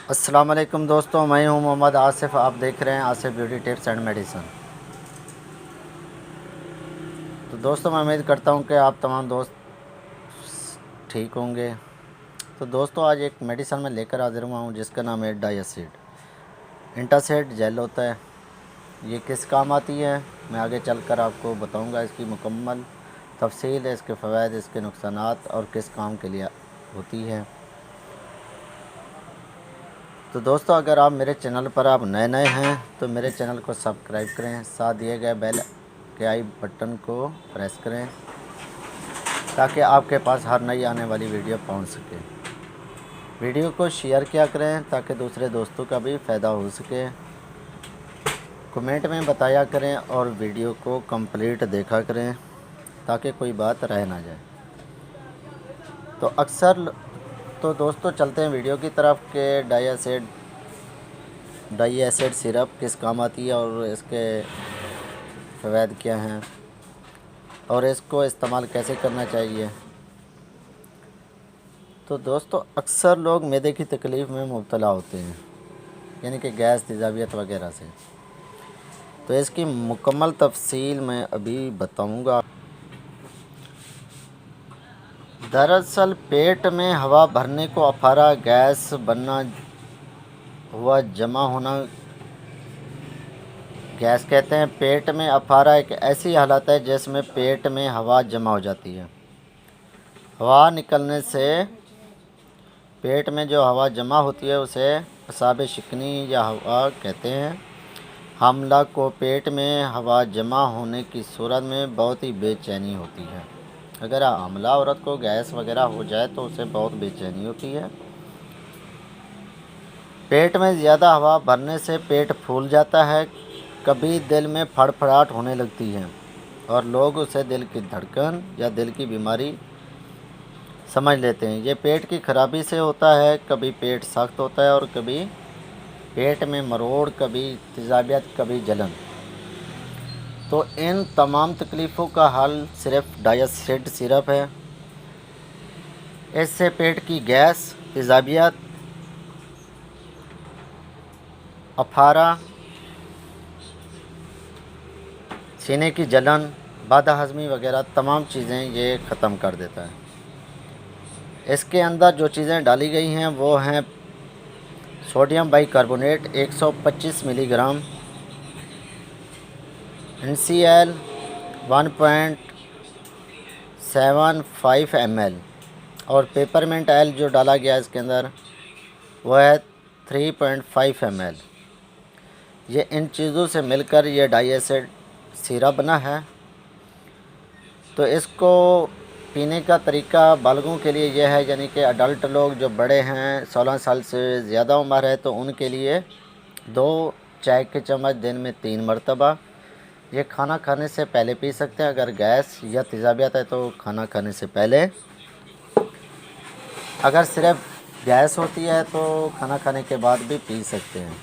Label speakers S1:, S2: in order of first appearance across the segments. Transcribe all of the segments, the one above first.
S1: السلام علیکم دوستوں، میں ہوں محمد آصف۔ آپ دیکھ رہے ہیں Asif beauty tips and medicine. تو دوستوں، میں امید کرتا ہوں کہ آپ تمام دوست ٹھیک ہوں گے۔ تو دوستوں، آج ایک میڈیسن میں لے کر حاضر ہوا ہوں جس کا نام ہے ڈائیاسیڈ۔ انٹاسیڈ جیل ہوتا ہے۔ یہ کس کام آتی ہے میں آگے چل کر آپ کو بتاؤں گا۔ اس کی مکمل تفصیل ہے، اس کے فوائد، اس کے نقصانات اور کس کام کے لیے ہوتی ہے۔ تو دوستو، اگر آپ میرے چینل پر آپ نئے ہیں تو میرے چینل کو سبسکرائب کریں، ساتھ دیے گئے بیل کے آئی بٹن کو پریس کریں تاکہ آپ کے پاس ہر نئی آنے والی ویڈیو پہنچ سکے۔ ویڈیو کو شیئر کیا کریں تاکہ دوسرے دوستوں کا بھی فائدہ ہو سکے۔ کمنٹ میں بتایا کریں اور ویڈیو کو کمپلیٹ دیکھا کریں تاکہ کوئی بات رہ نہ جائے۔ تو دوستو، چلتے ہیں ویڈیو کی طرف کہ ڈائی ایسڈ سیرپ کس کام آتی ہے اور اس کے فوائد کیا ہیں اور اس کو استعمال کیسے کرنا چاہیے۔ تو دوستو، اکثر لوگ معدے کی تکلیف میں مبتلا ہوتے ہیں، یعنی کہ گیس، تیزابیت وغیرہ سے۔ تو اس کی مکمل تفصیل میں ابھی بتاؤں گا۔ دراصل پیٹ میں ہوا بھرنے کو افارہ، گیس بننا ہوا جمع ہونا گیس کہتے ہیں۔ پیٹ میں افارہ ایک ایسی حالت ہے جس میں پیٹ میں ہوا جمع ہو جاتی ہے۔ ہوا نکلنے سے پیٹ میں جو ہوا جمع ہوتی ہے اسے اعصاب شکنی یا ہوا کہتے ہیں۔ حاملہ کو پیٹ میں ہوا جمع ہونے کی صورت میں بہت ہی بے چینی ہوتی ہے۔ اگر حاملہ عورت کو گیس وغیرہ ہو جائے تو اسے بہت بے چینی ہوتی ہے۔ پیٹ میں زیادہ ہوا بھرنے سے پیٹ پھول جاتا ہے، کبھی دل میں پھڑپھڑاہٹ ہونے لگتی ہے اور لوگ اسے دل کی دھڑکن یا دل کی بیماری سمجھ لیتے ہیں۔ یہ پیٹ کی خرابی سے ہوتا ہے، کبھی پیٹ سخت ہوتا ہے اور کبھی پیٹ میں مروڑ، کبھی تیزابیت، کبھی جلن۔ تو ان تمام تکلیفوں کا حل صرف ڈائیاسیڈ سیرپ ہے۔ اس سے پیٹ کی گیس، تیزابیت، افارہ، سینے کی جلن، بد ہضمی وغیرہ تمام چیزیں یہ ختم کر دیتا ہے۔ اس کے اندر جو چیزیں ڈالی گئی ہیں وہ ہیں سوڈیم بائی کاربونیٹ 125 ملی گرام، NaCl 1.75 ml اور پیپرمنٹ آئل جو ڈالا گیا اس کے اندر وہ ہے 3.5 ml۔ یہ ان چیزوں سے مل کر یہ ڈائی ایسڈ سیرپ بنا ہے۔ تو اس کو پینے کا طریقہ بالغوں کے لیے یہ ہے، یعنی کہ اڈلٹ لوگ جو بڑے ہیں، 16 سال سے زیادہ عمر ہے، تو ان کے لیے 2 چائے کے چمچ دن میں 3 مرتبہ۔ یہ کھانا کھانے سے پہلے پی سکتے ہیں۔ اگر گیس یا تیزابیت ہے تو کھانا کھانے سے پہلے۔ اگر صرف گیس ہوتی ہے تو کھانا کھانے کے بعد بھی پی سکتے ہیں۔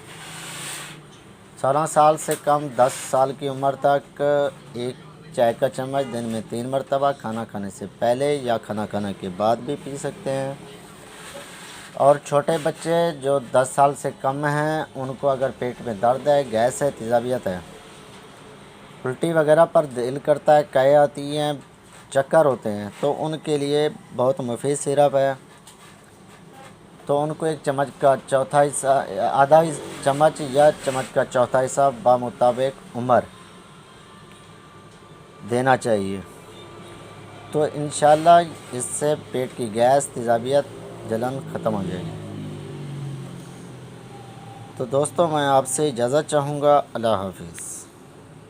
S1: 16 سال سے کم 10 سال کی عمر تک 1 چائے کا چمچ دن میں 3 مرتبہ، کھانا کھانے سے پہلے یا کھانا کھانے کے بعد بھی پی سکتے ہیں۔ اور چھوٹے بچے جو 10 سال سے کم ہیں، ان کو اگر پیٹ میں درد ہے، گیس ہے، تیزابیت ہے، الٹی وغیرہ پر دل کرتا ہے، قے آتی ہیں، چکر ہوتے ہیں، تو ان کے لیے بہت مفید سیرپ ہے۔ تو ان کو 1 چمچ کا چوتھا حصہ، آدھا چمچ یا چمچ کا چوتھا حصہ بمطابق عمر دینا چاہیے۔ تو انشاءاللہ اس سے پیٹ کی گیس، تیزابیت، جلن ختم ہو جائے گی۔ تو دوستو، میں آپ سے اجازت چاہوں گا۔ اللہ حافظ۔